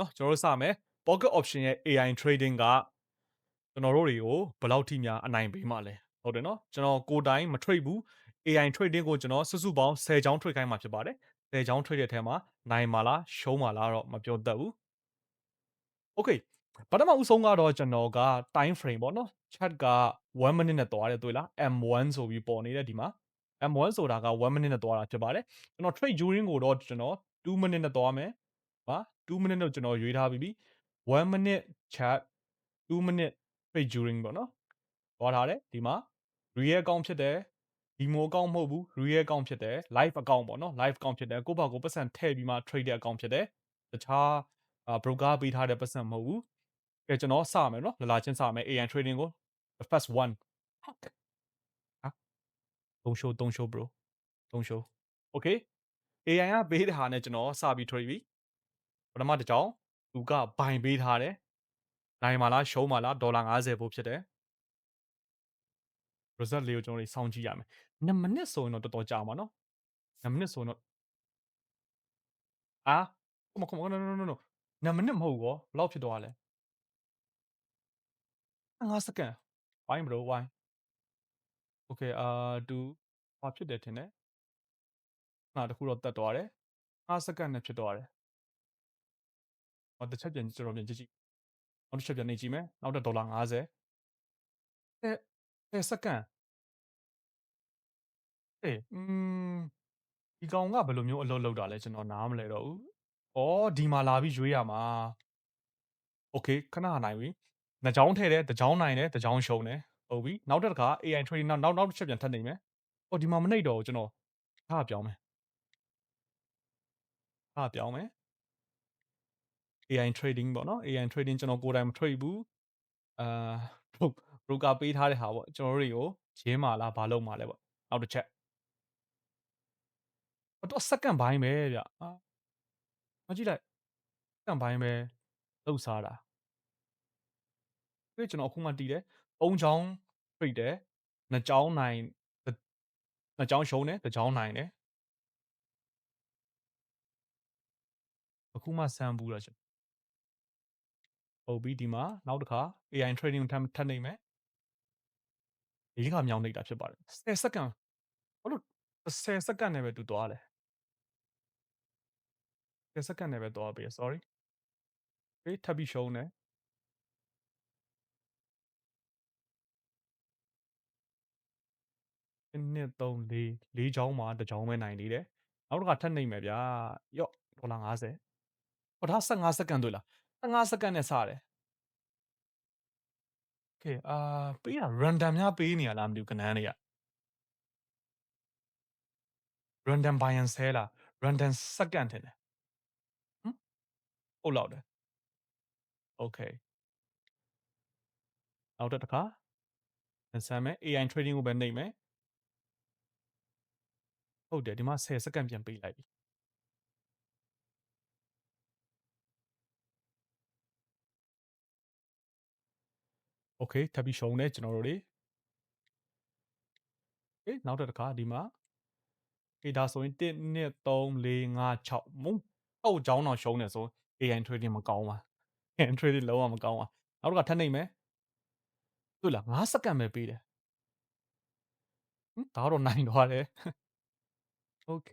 နော်ကျွန်တော်တို့စမယ် pocket option ရဲ့ AI trading ကကျွန်တော်တို့တွေကိုဘယ်လောက်ထိများအနိုင်ပေးမှလဲဟုတ်တယ်နော်ကျွန်တော်ကိုယ်တိုင်မ trade ဘူး AI trading ကိုကျွန်တော်စုစုပေါင်း10ချောင်း trade ခိုင်းမှာဖြစ်ပါတယ်10ချောင်း trade တဲ့အထဲမှာနိုင်မှာလားရှုံးမှာလားတော့မပြောတတ်ဘူး Okay ပထမဦးဆုံးကတော့ကျွန်တော်က time frame ပေါ့နော် chart က1 minute နဲ့သွားတယ်တွေ့လား M1 ဆိုပြီးပေါ်နေတယ်ဒီမှာ M1 ဆိုတာက1 minute နဲ့သွားတာဖြစ်ပါတယ်ကျွန်တော် trade during ကိုတော့ကျွန်တော်2 minute နဲ့သွားမယ်ဟာ2 minute လို့ကျွန်တော်ရွေးထားပြီးပြီ1 minute chart 2 minute trade during ပေါ့နော်သွားထားတယ်ဒီမှာ real account ဖြစ်တယ် demo account မဟုတ်ဘူး real account ဖြစ်တယ် live account ပေါ့နော် live account ဖြစ်တယ်ကိုယ့်ဘာကိုပတ်စံထည့်ပြီးမှ trade တဲ့ account ဖြစ်တယ်တခြားbroker ပေးထားတဲ့ပတ်စံမဟုတ်ဘူးကဲကျွန်တော်စမယ်နော်လာချင်းစမယ် AI trading ကို the first one ဟာdon't show bro don't show okay AI ကပေးတဲ့ဟာနဲ့ကျွန်တော်စပြီး trade ပြီပထမတစ်ကြောင်သူကဘိုင်ပေးထားတယ်နိုင်မှာလားရှုံးမှာလားဒေါ်လာ50ဖို့ဖြစ်တယ် result လေးကိုကျွန်တော်တို့စောင့်ကြည့်ရမယ်2မိနစ်ဆိုရင်တော့တော်တော်ကြာမှာနော်2မိနစ်ဆိုရင်တော့အာ come on no 2မိနစ်မဟုတ်ဘူးဘယ်လောက်ဖြစ်သွားလဲ5စက္ကန့် why bro why okay သူဘာဖြစ်တယ်ထင်တယ်တခုတော့တက်သွားတယ်5စက္ကန့်နဲ့ဖြစ်သွားတယ်တစ်ချက်ပြန်ကျွန်တော်ပြန်ကြည့်နောက်တစ်ချက်ပြန်နေကြည့်မယ်နောက်တော့ဒေါ်လာ5010စက္ကန့်အေးဒီကောင်ကဘယ်လိုမျိုးအလုပ်လုပ်တာလဲကျွန်တော်နားမလဲတော့ဘူးဩဒီမှာလာပြီးရွေးရမှာโอเคခဏနိုင်ပြီနှစ်ချောင်းထည့်တယ်တစ်ချောင်းနိုင်တယ်တစ်ချောင်းရှုံးတယ်ဟုတ်ပြီနောက်တစ်ခါ AI trading နောက်တစ်ချက်ပြန်ထပ်နေမယ်ဟောဒီမှာမနှိပ်တော့ဘူးကျွန်တော်ထားပြောင်းမယ်ထားပြောင်းမယ် AI trading ပေါ့နော် AI trading ကျွန်တော်ကိုယ်တိုင်မ trade ဘူးအာ broker ပေးထားတဲ့ဟာပေါ့ကျွန်တော်တို့တွေကိုဂျင်းမာလားဘာလုပ်မှာလဲပေါ့နောက်တစ်ချက်တော့စက္ကန့်ပိုင်းပဲဗျမကြည့်လိုက်စက္ကန့်ပိုင်းပဲလှုပ်စားတာပြီးကျွန်တော်အခုမှတည်တယ်3ချောင်း trade တယ်2ချောင်းနိုင်2ချောင်းရှုံးတယ်1ချောင်းနိုင်တယ်အခုမှဆန်းဘူးတာဟုတ်ပြီဒီမှာနောက်တစ်ခါ AI trading ထပ်နေမယ်၄ခါမြောင်းနေတာဖြစ်ပါတယ်10စက္ကန့်ဘာလို့10စက္ကန့်နဲ့ပဲတူသွားလဲ10စက္ကန့်နဲ့ပဲသွားပေး sorry အေးထပ်ပြီးရှုံးတယ်1 2 3 4ချောင်းမှာ1ချောင်းပဲနိုင်နေတယ်နောက်တစ်ခါထပ်နေမယ်ဗျာယော့ဒေါ်လာ50ဟောဒါ15စက္ကန့်တွေ့လား15စက္ကန့်နဲ့စတယ်โอเคပေးတာ random များပေးနေရလားမသိဘူးကနန်းတွေက random buy and sell လား random စက္ကန့်ထင်တယ်ဟမ်ဟုတ်လောက်တယ်โอเคနောက်တစ်ခါဆမ်းမယ် AI trading ကိုပဲနှိပ်မယ်ဟုတ်တယ်ဒီမှာ10စက္ကန့်ပြန်ပေးလိုက်ပြီโอเคထပ်ပြီးရှုံးတယ်ကျွန်တော်တို့တွေအေးနောက်တစ်ခါဒီမှာအေးဒါဆိုရင်1 2 3 4 5 6မုံအောက်ချောင်းတော့ရှုံးတယ်ဆို AI trading မကောင်းပါ AI trading လုံးဝမကောင်းပါနောက်တစ်ခါထပ်နှိပ်မယ်တွေ့လား5စက္ကန့်ပဲပေးတယ်ဒါတော့နိုင်သွားတယ်โอเค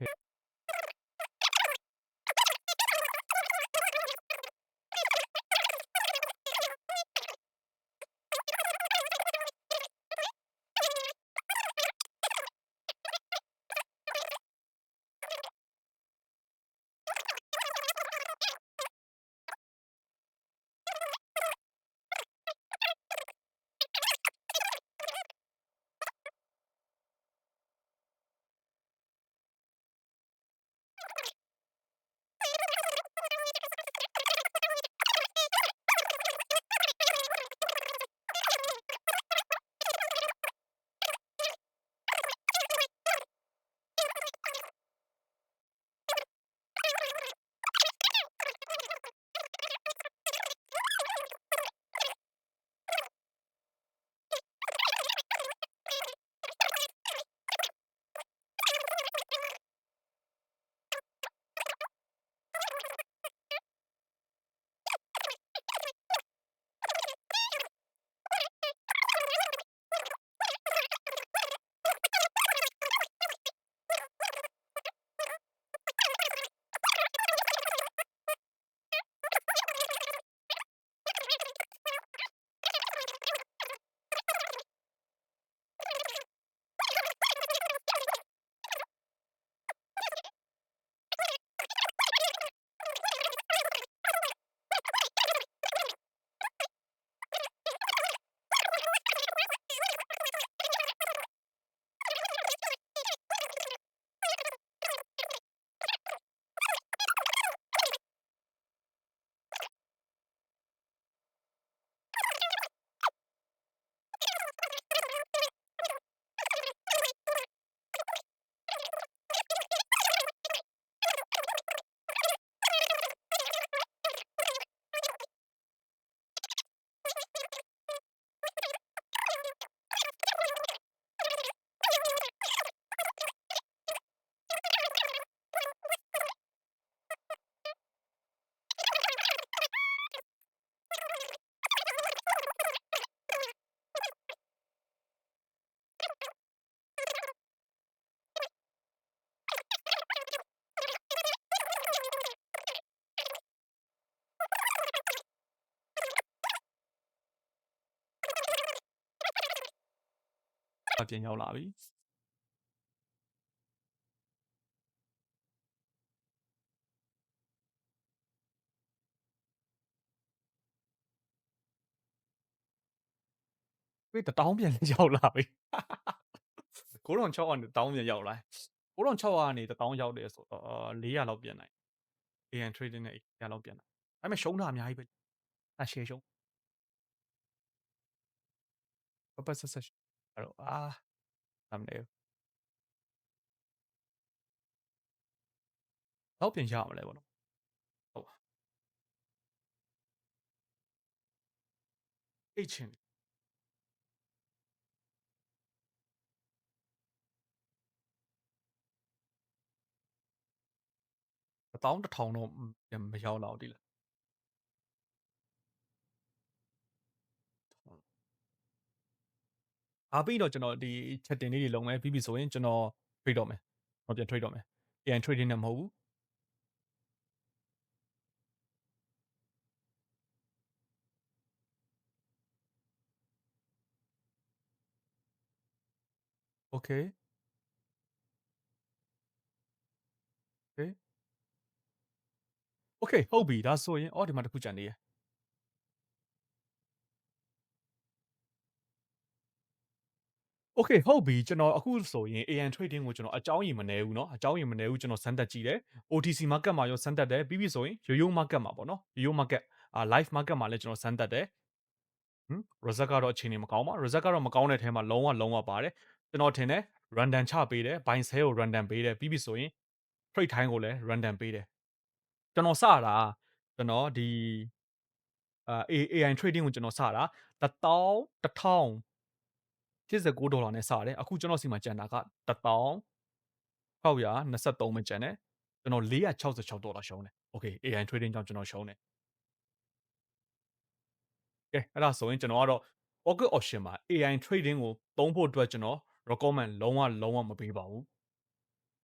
ပြန်ရောက်လာပြီပြီး1000ပြန်ရောက်လာပြီ9600ကနေ1000ပြန်ရောက်လာ9600ကနေ1000ရောက်တယ်ဆိုတော့400လောက်ပြန်နိုင် AI trading နဲ့400လောက်ပြန်နိုင်ဒါပေမဲ့ရှုံးတာအများကြီးပဲရှယ်ရှုံးပပဆက်ဆက်အဲ့တော့မနေဘူးတော့ပြန်ရမလဲပေါ့နော်ဟုတ်အိတ်ချင်11000တော့ပြန်မရောက်တော့ဒီလားပြီးတော့ကျွန်တော်ဒီ chatting လေးတွေလုပ်မယ်ပြီးပြီဆိုရင်ကျွန်တော် trade တော့မယ်ကျွန်တော်ပြန် trade တော့မယ် AI trading နဲ့မဟုတ်ဘူး okay okay okay ဟုတ်ပြီဒါဆိုရင်ဒီမှာတစ်ခုကြံနေရယ် okay ဟုတ်ပြီကျွန်တော်အခုဆိုရင် AI trading ကိုကျွန်တော်အကြောင်းရည်မနေဘူးเนาะအကြောင်းရည်မနေဘူးကျွန်တော်စမ်းသပ်ကြည့်တယ် OTC market မှာရောစမ်းသပ်တယ်ပြီးပြီဆိုရင်ရိုးရိုး market မှာပေါ့เนาะရိုးရိုး market live market မှာလည်းကျွန်တော်စမ်းသပ်တယ်result ကတော့အခြေအနေမကောင်းပါ result ကတော့မကောင်းတဲ့အထဲမှာလုံးဝပါတယ်ကျွန်တော်ထင်တယ် random ချပေးတယ် buy sell ကို random ပေးတယ်ပြီးပြီဆိုရင် trade time ကိုလည်း random ပေးတယ်ကျွန်တော်စတာကျွန်တော်ဒီAI trading ကိုကျွန်တော်စတာ1000 $89နဲ့စတယ်အခုကျွန်တော်စီမှာကျန်တာက1623ပဲကျန်တယ်ကျွန်တော်$466ရှုံးတယ် okay AI trading ကြောင့်ကျွန်တော်ရှုံးတယ်ကဲအဲ့ဒါဆိုရင်ကျွန်တော်ကတော့ pocket option မှာ AI trading ကိုသုံးဖို့အတွက်ကျွန်တော် recommend လုံးဝမပေးပါဘူး